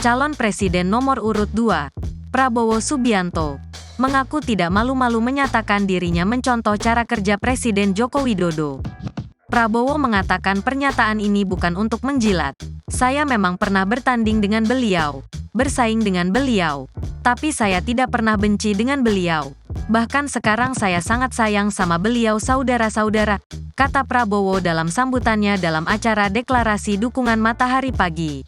Calon Presiden nomor urut 2, Prabowo Subianto, mengaku tidak malu-malu menyatakan dirinya mencontoh cara kerja Presiden Joko Widodo. Prabowo mengatakan pernyataan ini bukan untuk menjilat. Saya memang pernah bertanding dengan beliau, bersaing dengan beliau, tapi saya tidak pernah benci dengan beliau. Bahkan sekarang saya sangat sayang sama beliau saudara-saudara, kata Prabowo dalam sambutannya dalam acara deklarasi dukungan Matahari Pagi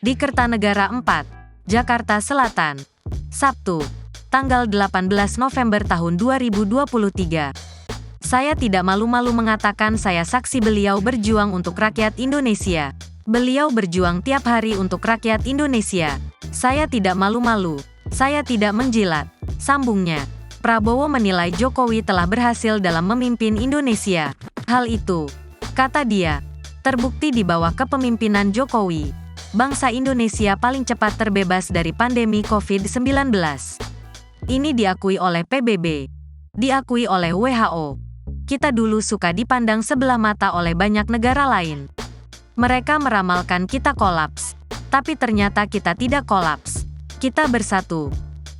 di Kertanegara 4, Jakarta Selatan, Sabtu, tanggal 18 November tahun 2023. Saya tidak malu-malu mengatakan saya saksi beliau berjuang untuk rakyat Indonesia. Beliau berjuang tiap hari untuk rakyat Indonesia. Saya tidak malu-malu, saya tidak menjilat, sambungnya. Prabowo menilai Jokowi telah berhasil dalam memimpin Indonesia. Hal itu, kata dia, terbukti di bawah kepemimpinan Jokowi. Bangsa Indonesia paling cepat terbebas dari pandemi COVID-19. Ini diakui oleh PBB, diakui oleh WHO. Kita dulu suka dipandang sebelah mata oleh banyak negara lain. Mereka meramalkan kita kolaps, tapi ternyata kita tidak kolaps. Kita bersatu.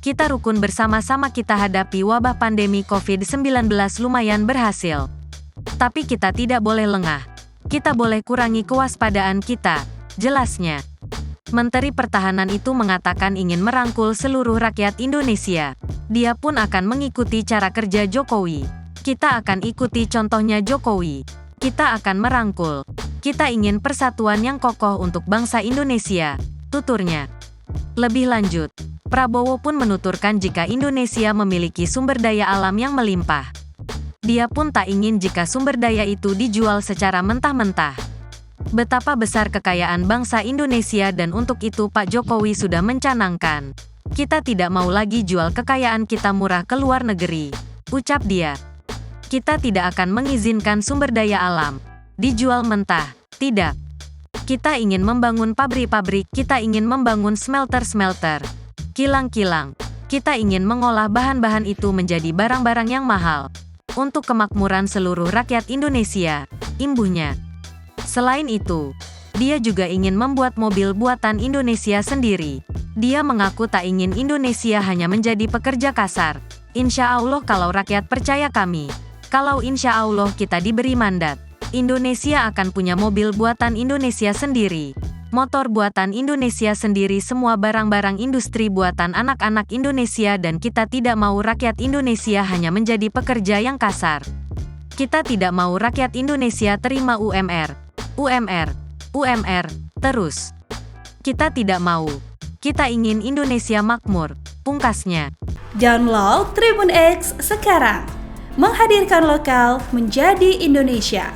Kita rukun bersama-sama kita hadapi wabah pandemi COVID-19 lumayan berhasil. Tapi kita tidak boleh lengah. Kita boleh kurangi kewaspadaan kita, jelasnya. Menteri Pertahanan itu mengatakan ingin merangkul seluruh rakyat Indonesia. Dia pun akan mengikuti cara kerja Jokowi. Kita akan ikuti contohnya Jokowi. Kita akan merangkul. Kita ingin persatuan yang kokoh untuk bangsa Indonesia, tuturnya. Lebih lanjut, Prabowo pun menuturkan jika Indonesia memiliki sumber daya alam yang melimpah. Dia pun tak ingin jika sumber daya itu dijual secara mentah-mentah. Betapa besar kekayaan bangsa Indonesia dan untuk itu Pak Jokowi sudah mencanangkan. Kita tidak mau lagi jual kekayaan kita murah ke luar negeri, ucap dia. Kita tidak akan mengizinkan sumber daya alam dijual mentah, tidak. Kita ingin membangun pabrik-pabrik, kita ingin membangun smelter-smelter, kilang-kilang. Kita ingin mengolah bahan-bahan itu menjadi barang-barang yang mahal untuk kemakmuran seluruh rakyat Indonesia, imbuhnya. Selain itu, dia juga ingin membuat mobil buatan Indonesia sendiri. Dia mengaku tak ingin Indonesia hanya menjadi pekerja kasar. Insya Allah kalau rakyat percaya kami, kalau insya Allah kita diberi mandat, Indonesia akan punya mobil buatan Indonesia sendiri, motor buatan Indonesia sendiri, semua barang-barang industri buatan anak-anak Indonesia, dan kita tidak mau rakyat Indonesia hanya menjadi pekerja yang kasar. Kita tidak mau rakyat Indonesia terima UMR, terus. Kita tidak mau. Kita ingin Indonesia makmur, pungkasnya. Download Tribun X sekarang. Menghadirkan lokal menjadi Indonesia.